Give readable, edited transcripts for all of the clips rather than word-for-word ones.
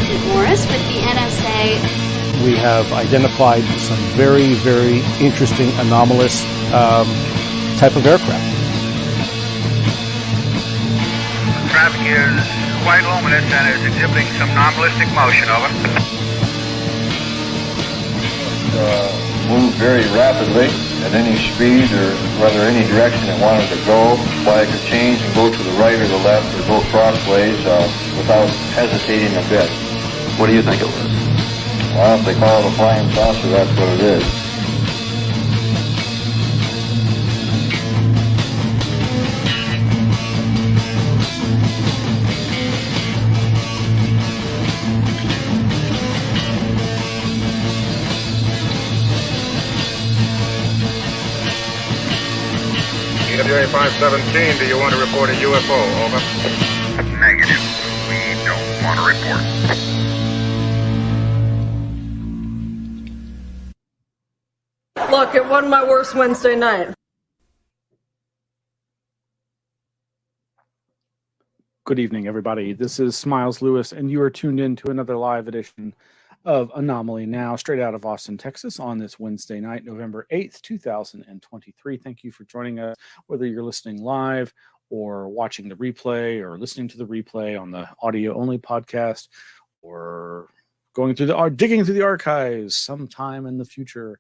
Agent Morris with the NSA. We have identified some very, very interesting anomalous type of aircraft. Traffic is quite luminous and is exhibiting some non-ballistic motion, over. Move very rapidly at any speed or whether any direction it wanted to go. Flag could change and go to the right or the left or go crossways without hesitating a bit. What do you think it was? Well, if they call it a flying saucer, that's what it is. EWA 517, do you want to report a UFO? Over. Negative. We don't want to report. Look, it wasn't my worst Wednesday night. Good evening, everybody. This is Miles Lewis, and you are tuned in to another live edition of Anomaly Now, straight out of Austin, Texas, on this Wednesday night, November 8th, 2023. Thank you for joining us, whether you're listening live or watching the replay or listening to the replay on the audio-only podcast or digging through the archives sometime in the future.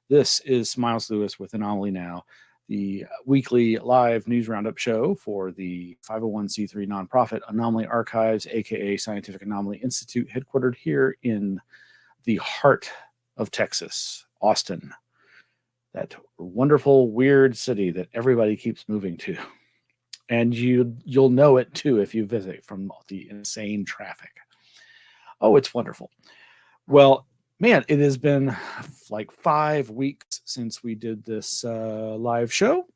This is Miles Lewis with Anomaly Now, the weekly live news roundup show for the 501c3 nonprofit Anomaly Archives, aka Scientific Anomaly Institute, headquartered here in the heart of Texas, Austin, that wonderful, weird city that everybody keeps moving to. And you'll know it too if you visit, from the insane traffic. Oh, it's wonderful. Well, man, it has been like 5 weeks since we did this live show.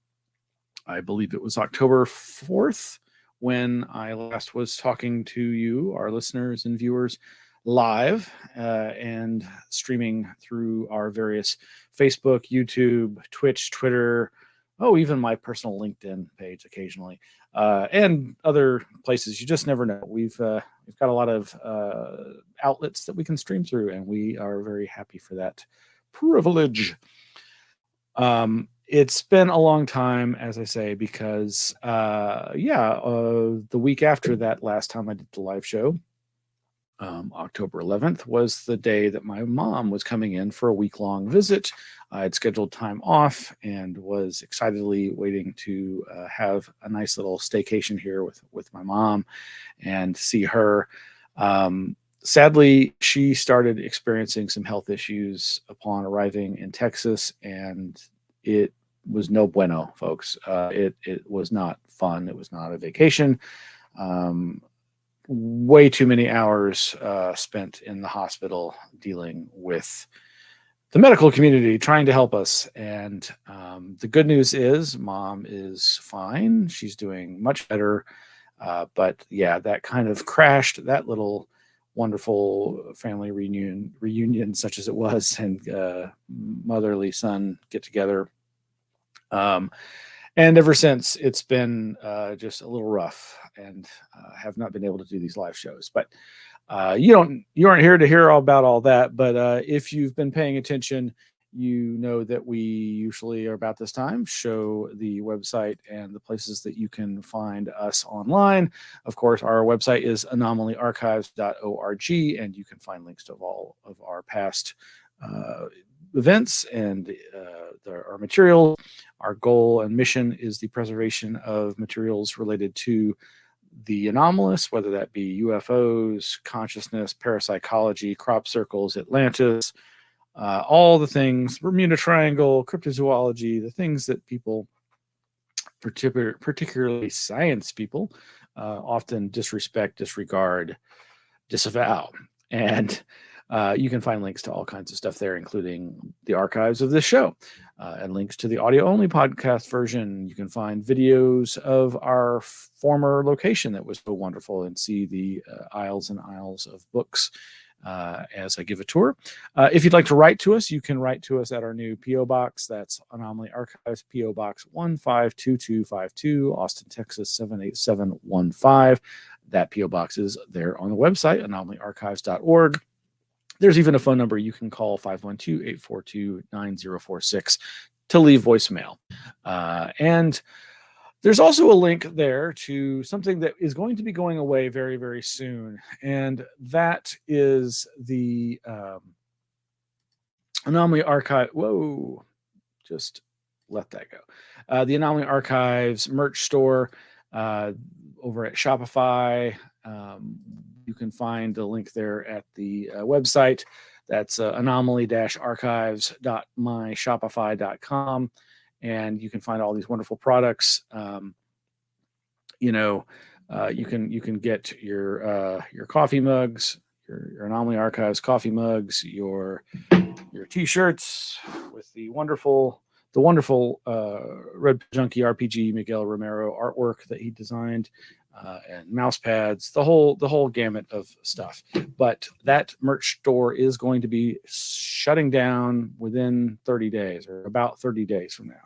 I believe it was October 4th when I last was talking to you, our listeners and viewers, live and streaming through our various Facebook, YouTube, Twitch, Twitter, even my personal LinkedIn page occasionally, and other places. You just never know. We've got a lot of outlets that we can stream through, and we are very happy for that privilege. It's been a long time, as I say, because the week after that last time I did the live show, October 11th, was the day that my mom was coming in for a week-long visit. I had scheduled time off and was excitedly waiting to have a nice little staycation here with my mom and see her. Sadly, she started experiencing some health issues upon arriving in Texas, and it was no bueno, folks. It was not fun. It was not a vacation. Way too many hours spent in the hospital dealing with the medical community trying to help us. And the good news is Mom is fine. She's doing much better. But yeah, that kind of crashed that little wonderful family reunion such as it was, and motherly son get together. And ever since, it's been just a little rough, and have not been able to do these live shows. But you aren't here to hear all about all that. But if you've been paying attention, you know that we usually, are about this time, show the website and the places that you can find us online. Of course, our website is anomalyarchives.org, and you can find links to all of our past events and our material. Our goal and mission is the preservation of materials related to the anomalous, whether that be UFOs, consciousness, parapsychology, crop circles, Atlantis, all the things, Bermuda Triangle, cryptozoology, the things that people, particularly science people, often disrespect, disregard, disavow. And you can find links to all kinds of stuff there, including the archives of this show and links to the audio-only podcast version. You can find videos of our former location that was so wonderful, and see the aisles and aisles of books as I give a tour. If you'd like to write to us, you can write to us at our new P.O. Box. That's Anomaly Archives, P.O. Box 152252, Austin, Texas 78715. that P.O. box is there on the website, anomalyarchives.org. There's even a phone number you can call, 512-842-9046, to leave voicemail. And there's also a link there to something that is going to be going away very, very soon. And that is the Anomaly Archive. Whoa, just let that go. The Anomaly Archives merch store over at Shopify. You can find the link there at the website. That's anomaly-archives.myshopify.com. And you can find all these wonderful products. You can get your coffee mugs, your Anomaly Archives coffee mugs, your t-shirts with the wonderful Red Junkie RPG Miguel Romero artwork that he designed, and mouse pads, the whole gamut of stuff. But that merch store is going to be shutting down within 30 days, or about 30 days from now.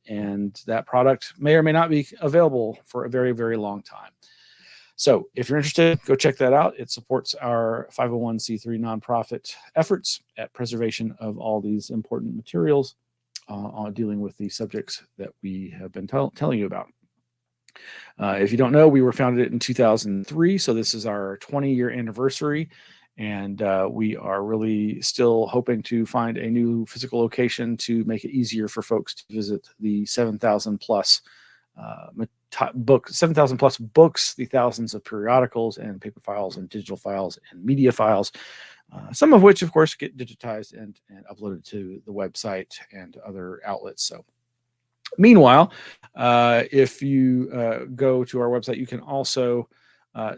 And that product may or may not be available for a very, very long time. So if you're interested, go check that out. It supports our 501c3 nonprofit efforts at preservation of all these important materials, on dealing with the subjects that we have been telling you about. If you don't know, we were founded in 2003, so this is our 20-year anniversary, and we are really still hoping to find a new physical location to make it easier for folks to visit the 7,000 plus books, the thousands of periodicals and paper files and digital files and media files, some of which, of course, get digitized and uploaded to the website and other outlets. So meanwhile, if you go to our website, you can also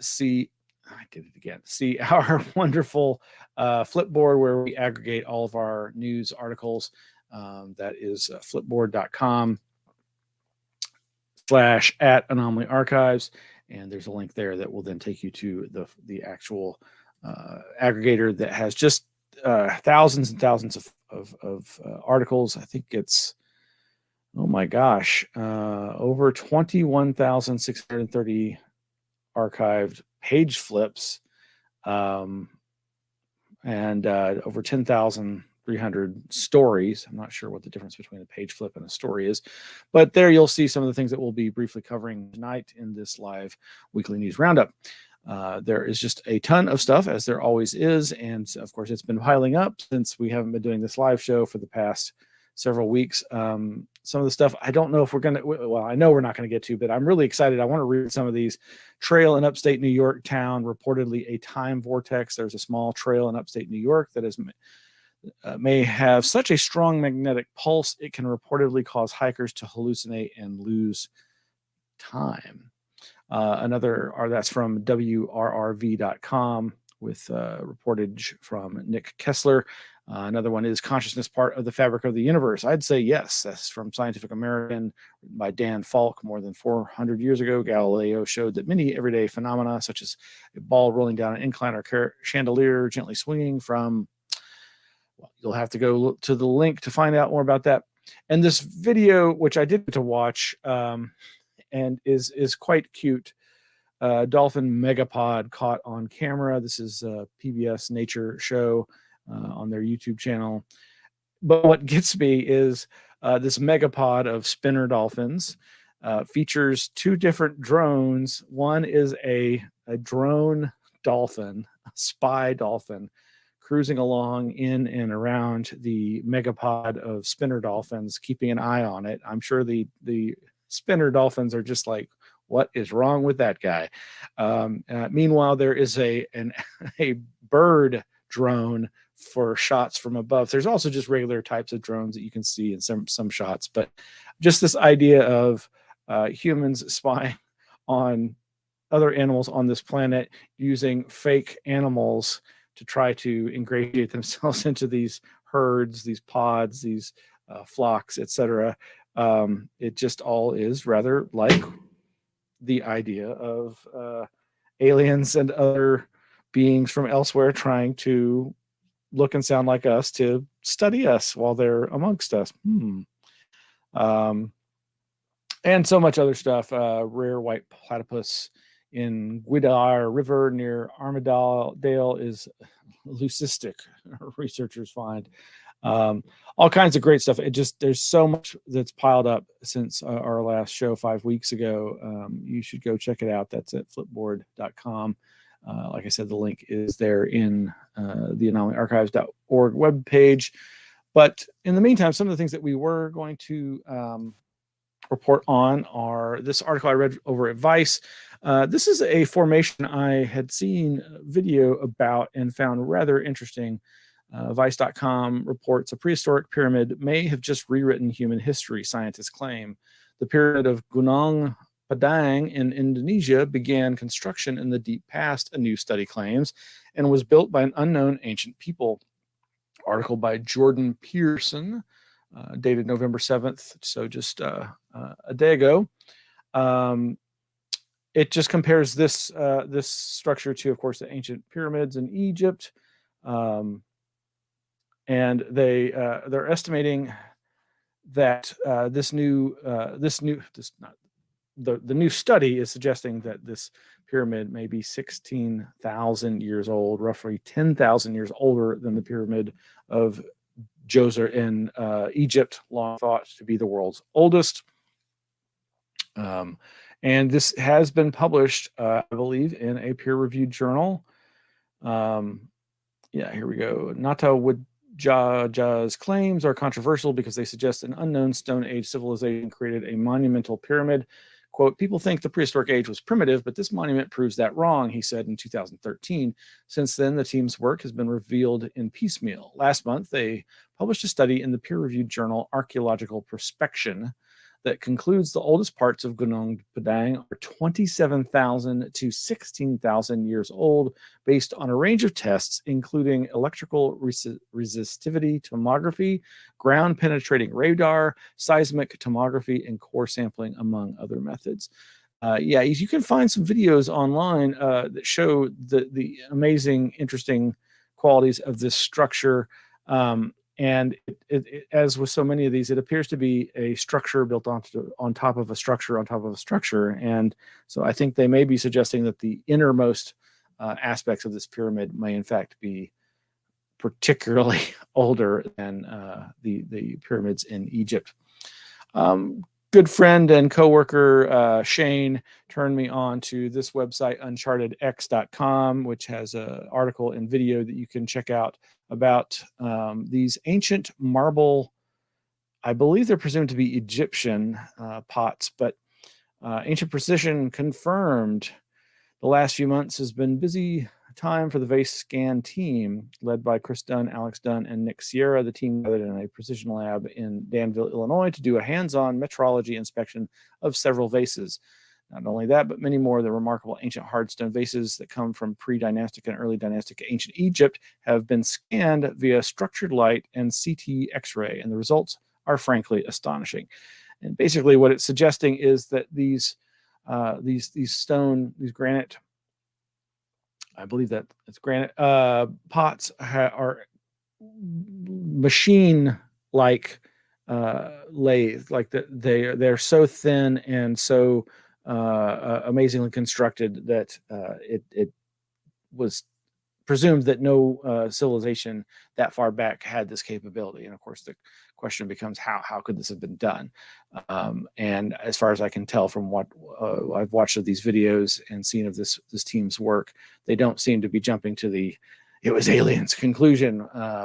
see our wonderful Flipboard, where we aggregate all of our news articles. That is flipboard.com/@Anomaly Archives. And there's a link there that will then take you to the actual aggregator that has just thousands and thousands of articles. I think it's, oh my gosh, over 21,630 archived page flips, and over 10,300 stories. I'm not sure what the difference between a page flip and a story is, but there you'll see some of the things that we'll be briefly covering tonight in this live weekly news roundup. There is just a ton of stuff, as there always is, and of course it's been piling up since we haven't been doing this live show for the past several weeks. Some of the stuff I don't know if we're going to, well, I know we're not going to get to, but I'm really excited. I want to read some of these. Trail in upstate New York town, reportedly a time vortex. There's a small trail in upstate New York that is may have such a strong magnetic pulse it can reportedly cause hikers to hallucinate and lose time. That's from WRRV.com with reportage from Nick Kessler. Another one is consciousness part of the fabric of the universe. I'd say yes. That's from Scientific American by Dan Falk. More than 400 years ago, Galileo showed that many everyday phenomena, such as a ball rolling down an incline or chandelier gently swinging from, well, you'll have to go to the link to find out more about that. And this video, which I did get to watch, and is quite cute. Dolphin megapod caught on camera. This is a PBS Nature show on their YouTube channel. But what gets me is this megapod of spinner dolphins features two different drones. One is a drone dolphin, a spy dolphin, cruising along in and around the megapod of spinner dolphins, keeping an eye on it. I'm sure the spinner dolphins are just like, what is wrong with that guy? Meanwhile, there is a bird drone for shots from above. There's also just regular types of drones that you can see in some shots, but just this idea of humans spying on other animals on this planet using fake animals to try to ingratiate themselves into these herds, these pods, these flocks, etc. It just all is rather like the idea of aliens and other beings from elsewhere trying to look and sound like us to study us while they're amongst us. And so much other stuff. Rare white platypus in Guadalajara River near Armadale is leucistic, researchers find. All kinds of great stuff. There's so much that's piled up since our last show 5 weeks ago. You should go check it out. That's at flipboard.com. Like I said, the link is there in the anomalyarchives.org webpage. But in the meantime, some of the things that we were going to report on are this article I read over at Vice. This is a formation I had seen a video about and found rather interesting. Vice.com reports a prehistoric pyramid may have just rewritten human history, scientists claim. The pyramid of Gunung Padang in Indonesia began construction in the deep past, a new study claims, and was built by an unknown ancient people. Article by Jordan Pearson, dated November 7th, so just a day ago. It just compares this structure to, of course, the ancient pyramids in Egypt. And they're estimating that the new study is suggesting that this pyramid may be 16,000 years old, roughly 10,000 years older than the pyramid of Djoser in Egypt, long thought to be the world's oldest. And this has been published, I believe, in a peer-reviewed journal. Here we go. Ja's claims are controversial because they suggest an unknown Stone Age civilization created a monumental pyramid. Quote, people think the prehistoric age was primitive, but this monument proves that wrong, he said in 2013. Since then, the team's work has been revealed in piecemeal. Last month, they published a study in the peer-reviewed journal Archaeological Prospection that concludes the oldest parts of Gunung Padang are 27,000 to 16,000 years old, based on a range of tests, including electrical resistivity tomography, ground-penetrating radar, seismic tomography, and core sampling, among other methods. You can find some videos online that show the amazing, interesting qualities of this structure. And as with so many of these, it appears to be a structure built on top of a structure on top of a structure. And so I think they may be suggesting that the innermost aspects of this pyramid may in fact be particularly older than the pyramids in Egypt. Good friend and coworker Shane turned me on to this website, unchartedx.com, which has an article and video that you can check out about these ancient marble, I believe they're presumed to be Egyptian pots, but Ancient Precision confirmed the last few months has been busy time for the Vase Scan team, led by Chris Dunn, Alex Dunn, and Nick Sierra. The team gathered in a precision lab in Danville, Illinois, to do a hands-on metrology inspection of several vases. Not only that, but many more of the remarkable ancient hardstone vases that come from pre-dynastic and early dynastic ancient Egypt have been scanned via structured light and CT X-ray, and the results are frankly astonishing. And basically what it's suggesting is that these granite, I believe that it's granite pots are machine-like lathe, like they're so thin and so amazingly constructed that it was presumed that no civilization that far back had this capability. And of course, the question becomes how could this have been done? And as far as I can tell from what I've watched of these videos and seen of this team's work, they don't seem to be jumping to the "it was aliens" conclusion,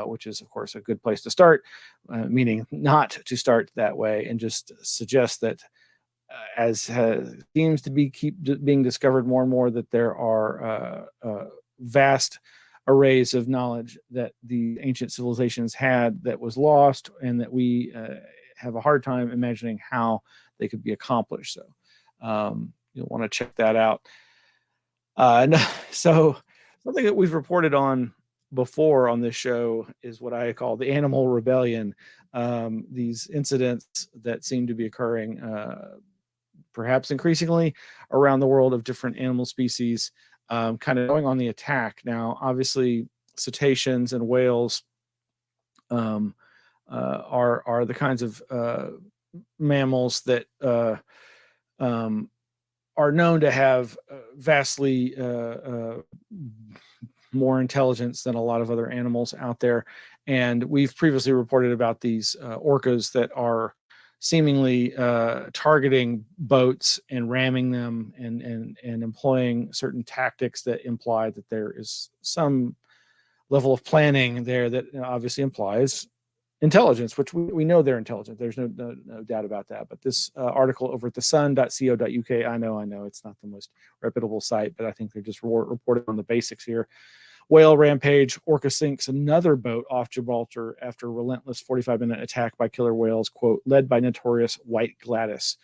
which is of course a good place to start, meaning not to start that way, and just suggest that as seems to be being discovered more and more, that there are vast arrays of knowledge that the ancient civilizations had that was lost, and that we have a hard time imagining how they could be accomplished. So you'll want to check that out. So something that we've reported on before on this show is what I call the animal rebellion. These incidents that seem to be occurring perhaps increasingly around the world of different animal species, kind of going on the attack. Now, obviously, cetaceans and whales are the kinds of mammals that are known to have vastly more intelligence than a lot of other animals out there. And we've previously reported about these orcas that are seemingly targeting boats and ramming them and employing certain tactics that imply that there is some level of planning there that obviously implies intelligence, which we know they're intelligent. There's no doubt about that. But this article over at thesun.co.uk, I know it's not the most reputable site, but I think they're just reporting on the basics here. Whale rampage, orca sinks another boat off Gibraltar after relentless 45-minute attack by killer whales, quote, led by notorious White Gladys.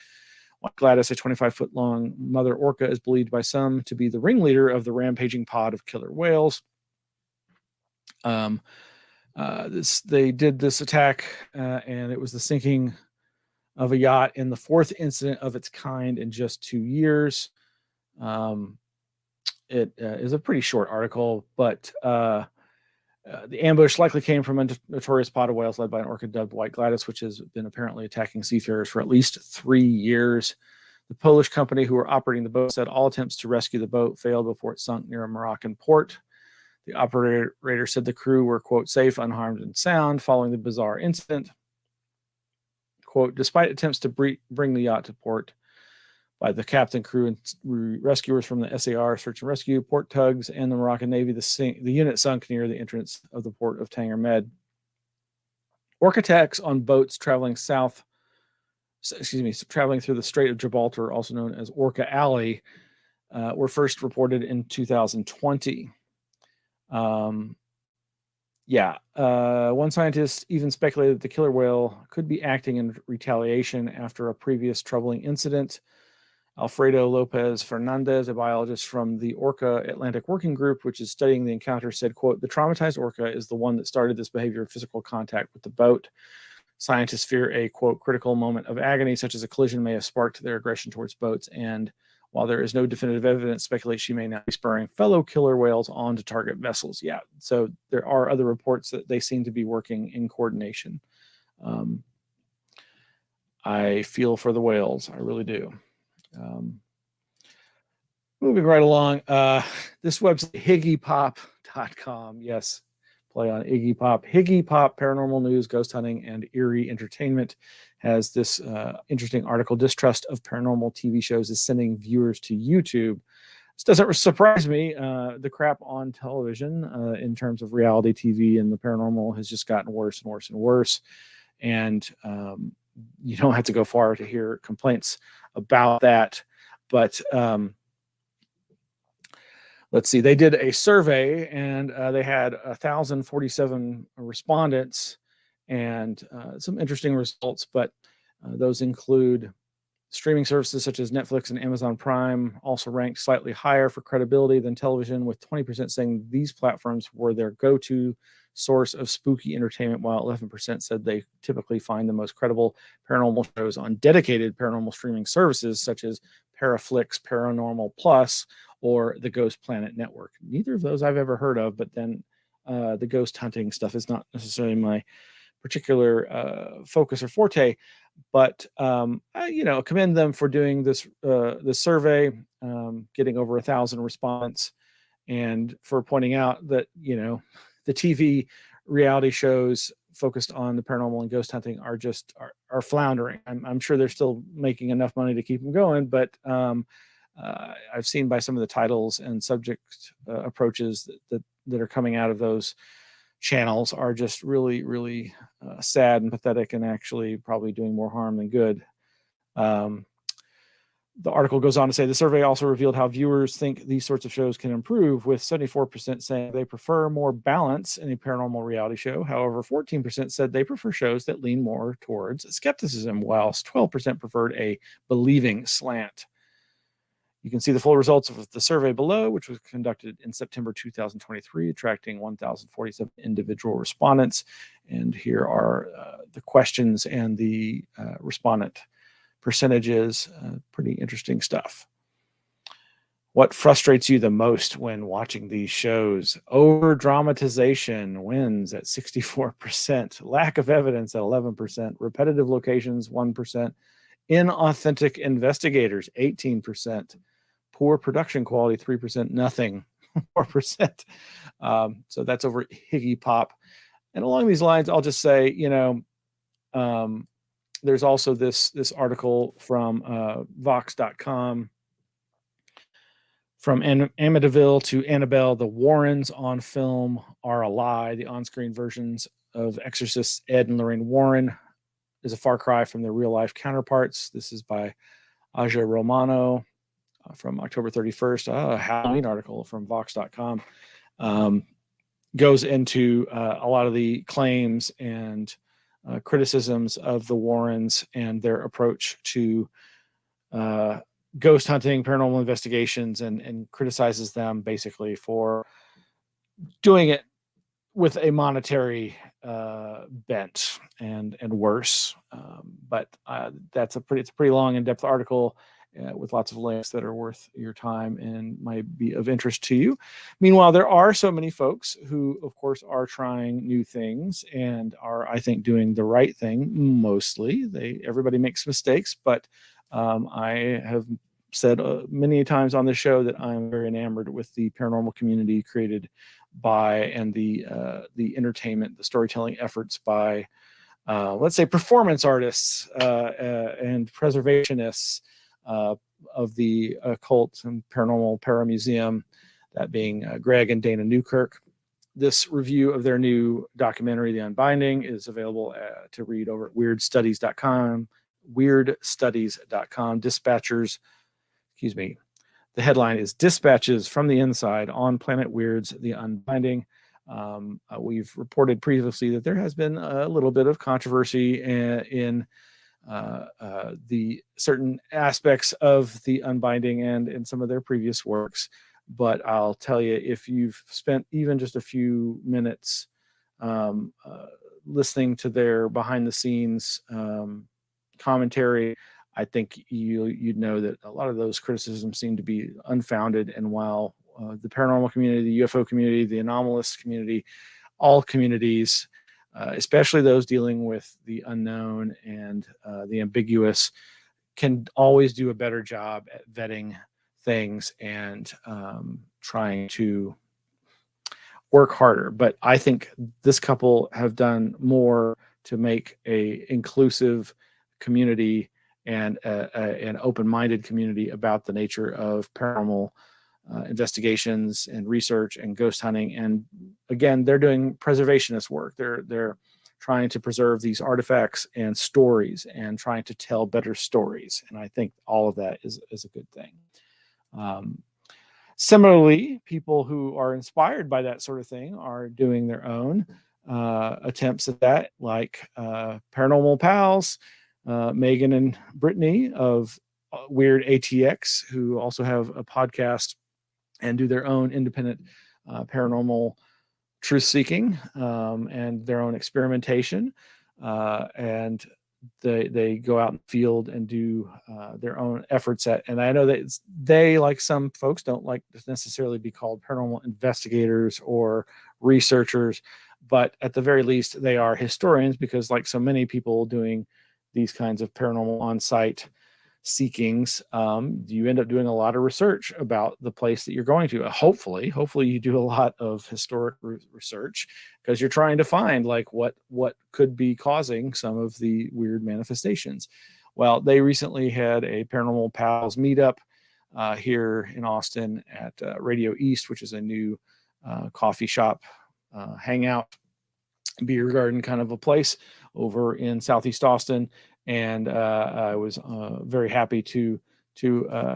White Gladys, a 25-foot-long mother orca, is believed by some to be the ringleader of the rampaging pod of killer whales. They did this attack, and it was the sinking of a yacht in the fourth incident of its kind in just 2 years. It is a pretty short article, but the ambush likely came from a notorious pod of whales led by an orca dubbed White Gladys, which has been apparently attacking seafarers for at least 3 years. The Polish company who were operating the boat said all attempts to rescue the boat failed before it sunk near a Moroccan port. The operator said the crew were, quote, safe, unharmed, and sound following the bizarre incident. Quote, despite attempts to bring the yacht to port by the captain, crew, and rescuers from the SAR Search and Rescue, port tugs, and the Moroccan Navy, the unit sunk near the entrance of the port of Tanger Med. Orca attacks on boats traveling through the Strait of Gibraltar, also known as Orca Alley, were first reported in 2020. One scientist even speculated that the killer whale could be acting in retaliation after a previous troubling incident. Alfredo Lopez Fernandez, a biologist from the Orca Atlantic Working Group, which is studying the encounter, said, quote, the traumatized orca is the one that started this behavior of physical contact with the boat. Scientists fear a, quote, critical moment of agony, such as a collision, may have sparked their aggression towards boats. And while there is no definitive evidence, speculate she may now be spurring fellow killer whales on to target vessels. Yeah, so there are other reports that they seem to be working in coordination. I feel for the whales. I really do. Moving right along, this website, higgypop.com. Yes, play on Iggy Pop. Higgy Pop, Paranormal News, Ghost Hunting, and Eerie Entertainment has this interesting article. Distrust of paranormal TV shows is sending viewers to YouTube. This doesn't surprise me. The crap on television in terms of reality TV and the paranormal has just gotten worse and worse and worse. And you don't have to go far to hear complaints about that. But let's see, they did a survey and they had 1,047 respondents and some interesting results, but those include streaming services such as Netflix and Amazon Prime also ranked slightly higher for credibility than television, with 20% saying these platforms were their go-to source of spooky entertainment, while 11% said they typically find the most credible paranormal shows on dedicated paranormal streaming services such as Paraflix, Paranormal Plus, or the Ghost Planet Network. Neither of those I've ever heard of, but then the ghost hunting stuff is not necessarily my particular focus or forte. But I commend them for doing this survey, getting over 1,000 response, and for pointing out that the TV reality shows focused on the paranormal and ghost hunting are floundering. I'm sure they're still making enough money to keep them going, but I've seen by some of the titles and subject approaches that are coming out of those channels are just really, really sad and pathetic, and actually probably doing more harm than good. The article goes on to say the survey also revealed how viewers think these sorts of shows can improve, with 74% saying they prefer more balance in a paranormal reality show. However, 14% said they prefer shows that lean more towards skepticism, whilst 12% preferred a believing slant. You can see the full results of the survey below, which was conducted in September 2023, attracting 1,047 individual respondents. And here are the questions and the respondent percentages. Pretty interesting stuff. What frustrates you the most when watching these shows? Over dramatization wins at 64%. Lack of evidence at 11%. Repetitive locations, 1%. inauthentic investigators, 18%. Poor production quality, 3%. Nothing, 4%. So that's over Higgy Pop. And along these lines, I'll just say, there's also this article from Vox.com. From Amityville to Annabelle, the Warrens on film are a lie. The on-screen versions of Exorcists Ed and Lorraine Warren is a far cry from their real-life counterparts. This is by Aja Romano from October 31st. A Halloween article from Vox.com goes into a lot of the claims and criticisms of the Warrens and their approach to ghost hunting, paranormal investigations, and criticizes them basically for doing it with a monetary bent and worse. But it's a pretty long, in-depth article with lots of links that are worth your time and might be of interest to you. Meanwhile, there are so many folks who, of course, are trying new things and are, I think, doing the right thing. Mostly, everybody makes mistakes, but I have said many times on this show that I'm very enamored with the paranormal community created by and the entertainment, the storytelling efforts by, let's say, performance artists and preservationists of the occult and paranormal paramuseum, that being Greg and Dana Newkirk. This review of their new documentary, The Unbinding, is available to read over at weirdstudies.com. Weirdstudies.com. The headline is Dispatches from the Inside on Planet Weird's The Unbinding. We've reported previously that there has been a little bit of controversy in the certain aspects of The Unbinding and in some of their previous works. But I'll tell you, if you've spent even just a few minutes listening to their behind-the-scenes commentary, I think you'd know that a lot of those criticisms seem to be unfounded. And while the paranormal community, the UFO community, the anomalous community, all communities, especially those dealing with the unknown and the ambiguous, can always do a better job at vetting things and trying to work harder. But I think this couple have done more to make a inclusive community and an open-minded community about the nature of paranormal investigations and research and ghost hunting. And again, they're doing preservationist work. They're trying to preserve these artifacts and stories and trying to tell better stories. And I think all of that is a good thing. Similarly, people who are inspired by that sort of thing are doing their own attempts at that, like Paranormal Pals, Megan and Brittany of Weird ATX, who also have a podcast and do their own independent paranormal truth seeking and their own experimentation. And they go out in the field and do their own efforts at, and I know that they, like some folks, don't like to necessarily be called paranormal investigators or researchers, but at the very least, they are historians, because like so many people doing these kinds of paranormal on-site seekings, you end up doing a lot of research about the place that you're going to. Hopefully you do a lot of historic research, because you're trying to find like what could be causing some of the weird manifestations. Well, they recently had a Paranormal Pals meetup here in Austin at Radio East, which is a new coffee shop, hangout, beer garden kind of a place over in Southeast Austin. And I was very happy to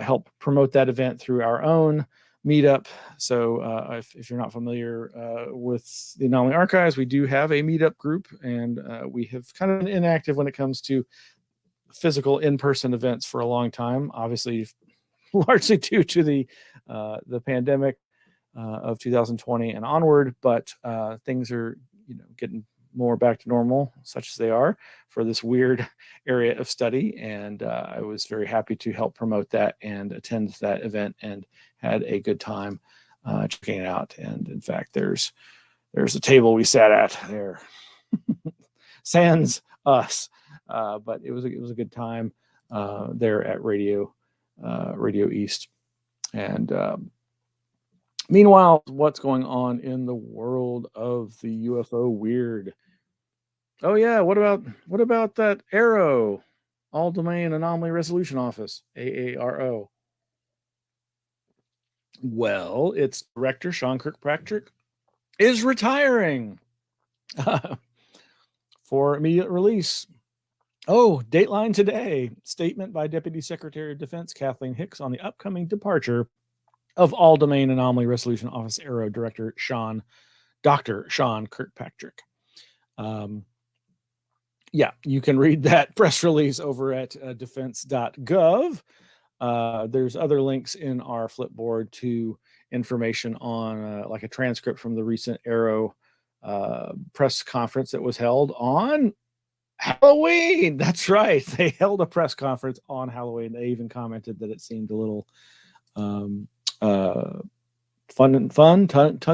help promote that event through our own meetup. So if you're not familiar with the Anomaly Archives, we do have a meetup group, and we have kind of been inactive when it comes to physical in-person events for a long time, obviously largely due to the pandemic of 2020 and onward, but things are getting more back to normal, such as they are for this weird area of study. And I was very happy to help promote that and attend that event, and had a good time checking it out. And in fact, there's a table we sat at there, sans us, but it was a good time. there at Radio East. And meanwhile, what's going on in the world of the UFO weird? Oh yeah, what about that ARROW, All Domain Anomaly Resolution Office, AARO? Well, its director Sean Kirkpatrick is retiring for immediate release. Oh, Dateline today. Statement by Deputy Secretary of Defense Kathleen Hicks on the upcoming departure of All Domain Anomaly Resolution Office ARROW Director Dr. Sean Kirkpatrick. Yeah, you can read that press release over at defense.gov. There's other links in our Flipboard to information on like a transcript from the recent ARROW press conference that was held on Halloween. That's right. They held a press conference on Halloween. They even commented that it seemed a little tongue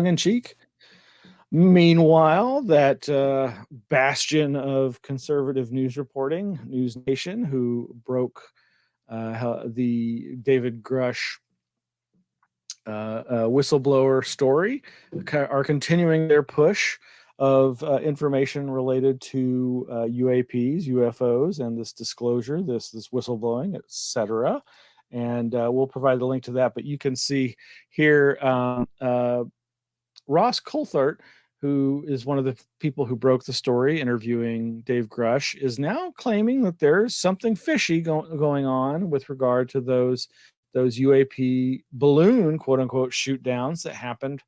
in cheek. Meanwhile, that bastion of conservative news reporting, News Nation, who broke the David Grush whistleblower story, are continuing their push of information related to UAPs, UFOs, and this disclosure, this whistleblowing, etc. And we'll provide the link to that. But you can see here Ross Coulthart, who is one of the people who broke the story, interviewing Dave Grush, is now claiming that there's something fishy going on with regard to those UAP balloon, quote unquote, shoot downs that happened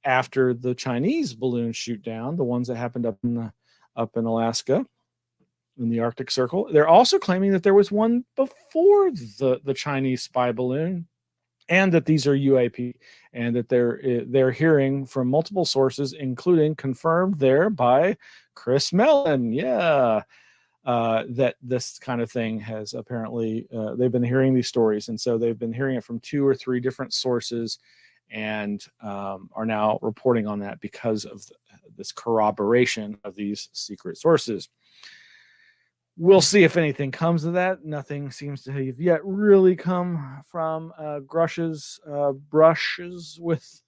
after the Chinese balloon shoot down, the ones that happened up in Alaska, in the Arctic Circle. They're also claiming that there was one before the Chinese spy balloon, and that these are UAP, and that they're hearing from multiple sources, including confirmed there by Chris Mellon. Yeah, that this kind of thing has apparently they've been hearing these stories, and so they've been hearing it from 2 or 3 different sources, and are now reporting on that because of this corroboration of these secret sources. We'll see if anything comes of that. Nothing seems to have yet really come from Grush's brushes with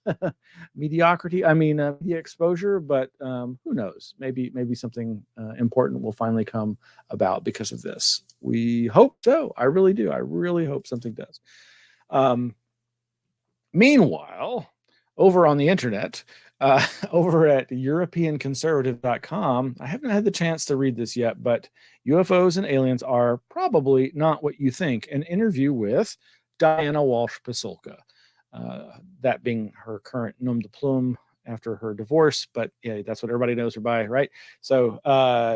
mediocrity. I mean, media exposure, but who knows? Maybe something important will finally come about because of this. We hope so. I really do. I really hope something does. Meanwhile, over on the internet, over at EuropeanConservative.com, I haven't had the chance to read this yet, but UFOs and aliens are probably not what you think. An interview with Diana Walsh Pasulka, that being her current nom de plume after her divorce, but yeah, that's what everybody knows her by, right? So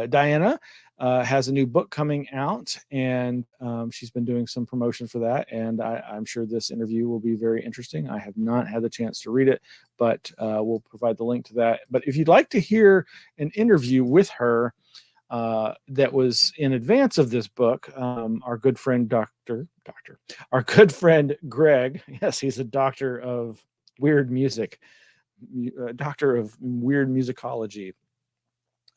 Diana has a new book coming out, and she's been doing some promotion for that, and I'm sure this interview will be very interesting. I have not had the chance to read it, but we'll provide the link to that. But if you'd like to hear an interview with her that was in advance of this book, our good friend our good friend Greg, yes, he's a doctor of weird music, doctor of weird musicology,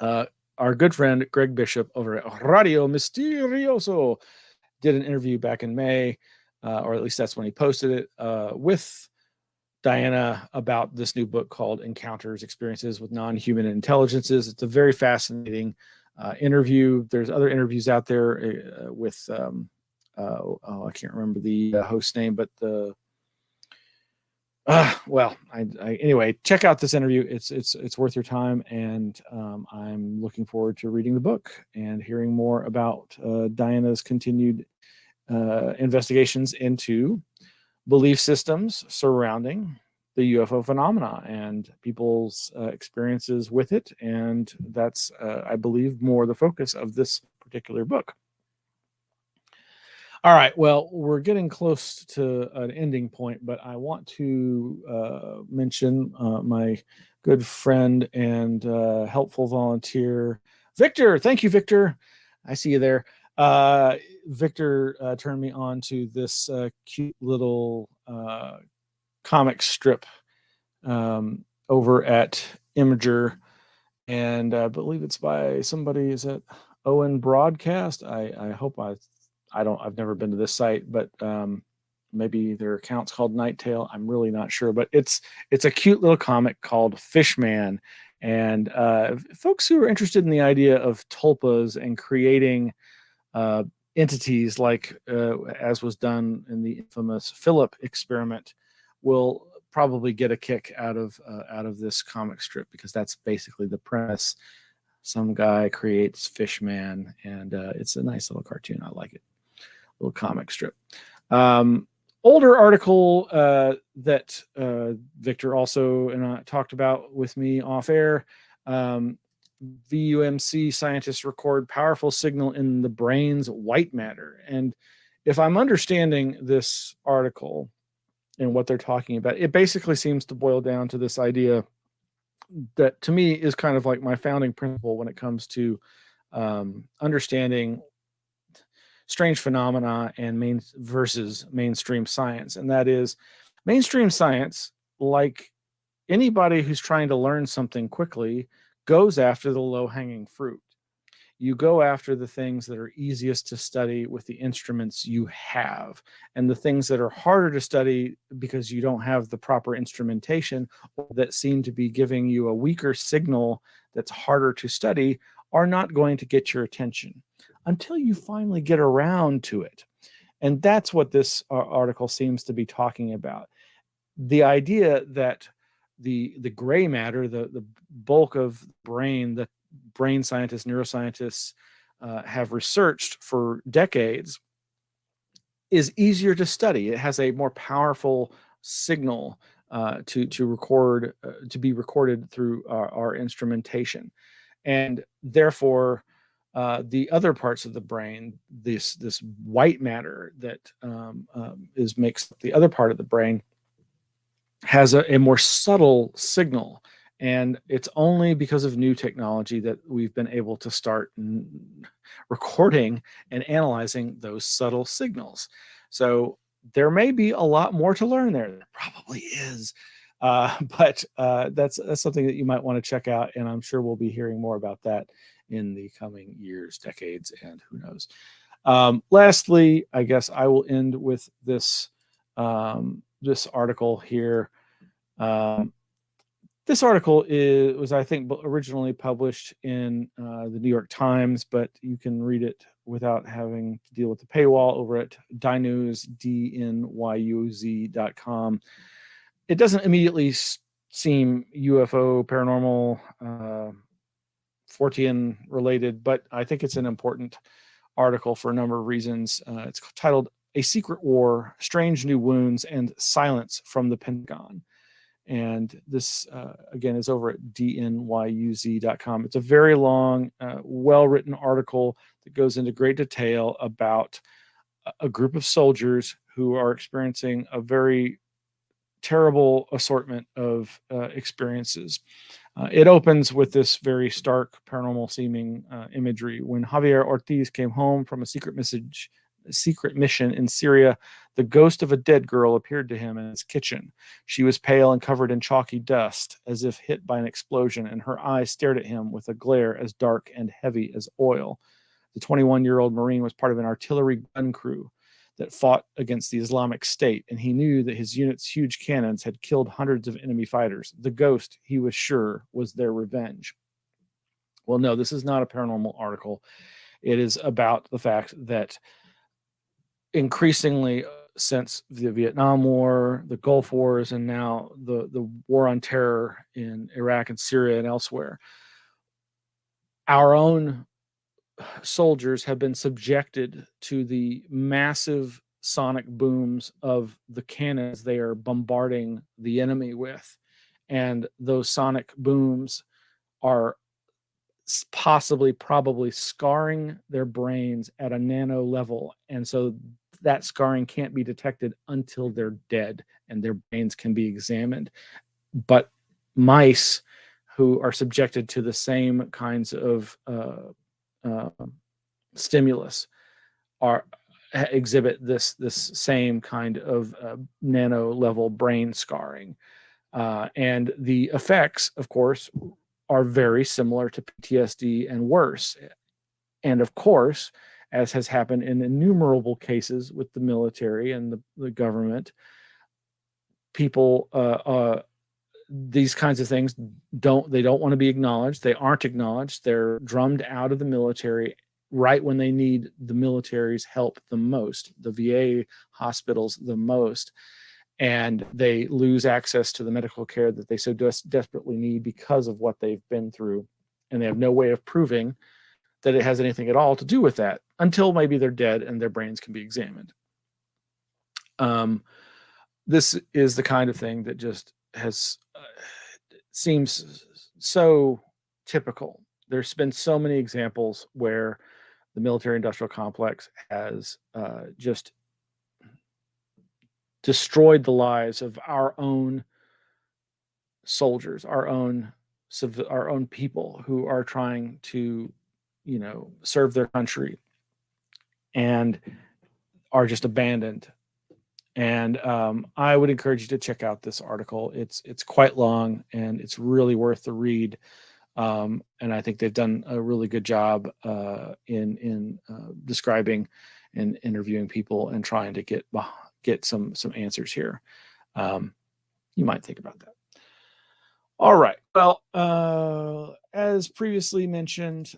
our good friend Greg Bishop over at Radio Misterioso did an interview back in May, or at least that's when he posted it, with Diana about this new book called Encounters, Experiences with Non-Human Intelligences. It's a very fascinating interview. There's other interviews out there with, I can't remember the host name, but anyway, check out this interview. It's worth your time, and I'm looking forward to reading the book and hearing more about Diana's continued investigations into belief systems surrounding the UFO phenomena and people's experiences with it, and that's I believe more the focus of this particular book. All right, well, we're getting close to an ending point, but I want to mention my good friend and helpful volunteer, Victor. Thank you, Victor. I see you there. Victor turned me on to this cute little comic strip over at Imager, and I believe it's by somebody. Is it Owen Broadcast. I hope I've never been to this site, but maybe their account's called Nighttail. I'm really not sure, but it's a cute little comic called Fishman. And folks who are interested in the idea of tulpas and creating entities like as was done in the infamous Philip experiment will probably get a kick out of this comic strip, because that's basically the premise. Some guy creates Fishman, and it's a nice little cartoon. I like it. Little comic strip. Older article that Victor also and I talked about with me off air. VUMC scientists record powerful signal in the brain's white matter. And if I'm understanding this article and what they're talking about, it basically seems to boil down to this idea that to me is kind of like my founding principle when it comes to understanding strange phenomena and versus mainstream science. And that is, mainstream science, like anybody who's trying to learn something quickly, goes after the low-hanging fruit. You go after the things that are easiest to study with the instruments you have, and the things that are harder to study because you don't have the proper instrumentation, or that seem to be giving you a weaker signal that's harder to study, are not going to get your attention until you finally get around to it. And that's what this article seems to be talking about. The idea that the gray matter, the bulk of brain that brain scientists, neuroscientists have researched for decades, is easier to study. It has a more powerful signal to record, to be recorded through our instrumentation, and therefore the other parts of the brain, this white matter that makes the other part of the brain, has a more subtle signal. And it's only because of new technology that we've been able to start recording and analyzing those subtle signals. So there may be a lot more to learn there. There probably is. But that's something that you might want to check out. And I'm sure we'll be hearing more about that in the coming years, decades, and who knows. Lastly, I guess I will end with this this article here. This article was, I think, originally published in the New York Times, but you can read it without having to deal with the paywall over at dynews, DNYUZ.com. It doesn't immediately seem UFO, paranormal, Fortean related, but I think it's an important article for a number of reasons. It's titled "A Secret War, Strange New Wounds, and Silence from the Pentagon." And this, again, is over at dnyuz.com. It's a very long, well-written article that goes into great detail about a group of soldiers who are experiencing a very terrible assortment of experiences. It opens with this very stark paranormal-seeming imagery. When Javier Ortiz came home from a secret mission in Syria, the ghost of a dead girl appeared to him in his kitchen. She was pale and covered in chalky dust, as if hit by an explosion, and her eyes stared at him with a glare as dark and heavy as oil. The 21-year-old Marine was part of an artillery gun crew that fought against the Islamic State, and he knew that his unit's huge cannons had killed hundreds of enemy fighters. The ghost, he was sure, was their revenge. Well, no, this is not a paranormal article. It is about the fact that increasingly, since the Vietnam War, the Gulf Wars, and now the war on terror in Iraq and Syria and elsewhere, our own soldiers have been subjected to the massive sonic booms of the cannons they are bombarding the enemy with. And those sonic booms are probably scarring their brains at a nano level. And so that scarring can't be detected until they're dead and their brains can be examined. But mice who are subjected to the same kinds of stimulus exhibit this same kind of nano level brain scarring. And the effects, of course, are very similar to PTSD and worse. And of course, as has happened in innumerable cases with the military and the government, people, these kinds of things don't want to be acknowledged. They aren't acknowledged. They're drummed out of the military right when they need the military's help the most, the VA hospitals the most, and they lose access to the medical care that they so desperately need because of what they've been through, and they have no way of proving that it has anything at all to do with that until maybe they're dead and their brains can be examined. This is the kind of thing that just has seems so typical. There's been so many examples where the military-industrial complex has just destroyed the lives of our own soldiers, our own people who are trying to, serve their country, and are just abandoned. And I would encourage you to check out this article. It's quite long and it's really worth the read. And I think they've done a really good job in describing and interviewing people and trying to get some answers here. You might think about that. All right. Well, as previously mentioned,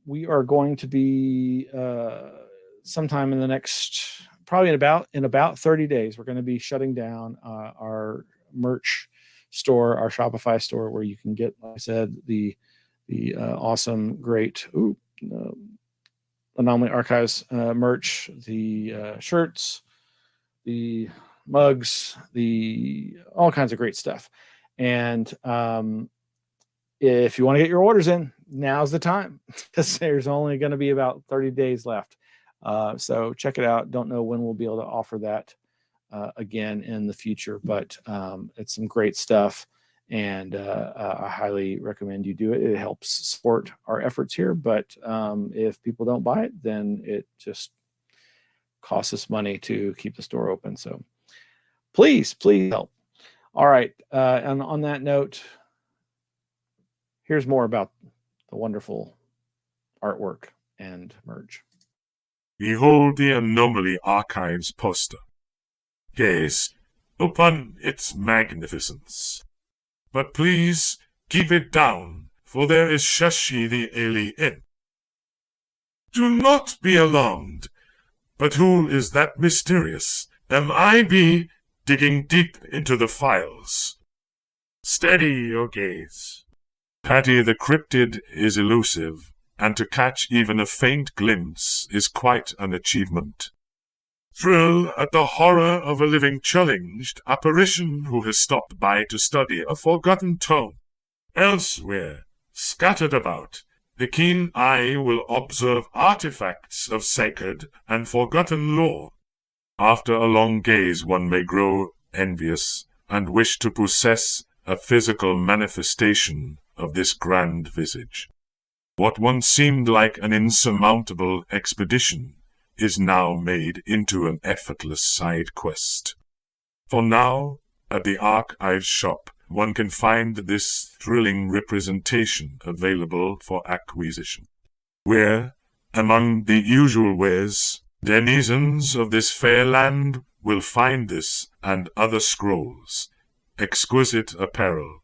we are going to be sometime in the next, probably in about 30 days, we're going to be shutting down our merch store, our Shopify store, where you can get, like I said, the awesome, great Anomaly Archives merch, the shirts, the mugs, all kinds of great stuff. And if you want to get your orders in, now's the time, because there's only going to be about 30 days left. So check it out. Don't know when we'll be able to offer that again in the future, but it's some great stuff, and I highly recommend you do it. It helps support our efforts here, but if people don't buy it, then it just costs us money to keep the store open. So please help. All right. And on that note, here's more about the wonderful artwork and merch. Behold the Anomaly Archives poster. Gaze upon its magnificence. But please keep it down, for there is Shashi the alien. Do not be alarmed. But who is that mysterious MIB digging deep into the files? Steady your gaze. Patty the cryptid is elusive, and to catch even a faint glimpse is quite an achievement. Thrill at the horror of a living challenged apparition who has stopped by to study a forgotten tome. Elsewhere, scattered about, the keen eye will observe artifacts of sacred and forgotten lore. After a long gaze one may grow envious and wish to possess a physical manifestation of this grand visage. What once seemed like an insurmountable expedition is now made into an effortless side quest. For now, at the Archives shop, one can find this thrilling representation available for acquisition, where, among the usual wares, denizens of this fair land will find this and other scrolls, exquisite apparel,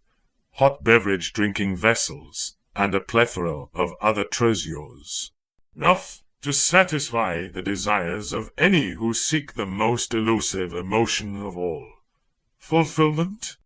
hot beverage drinking vessels, and a plethora of other treasures. Enough to satisfy the desires of any who seek the most elusive emotion of all, fulfillment.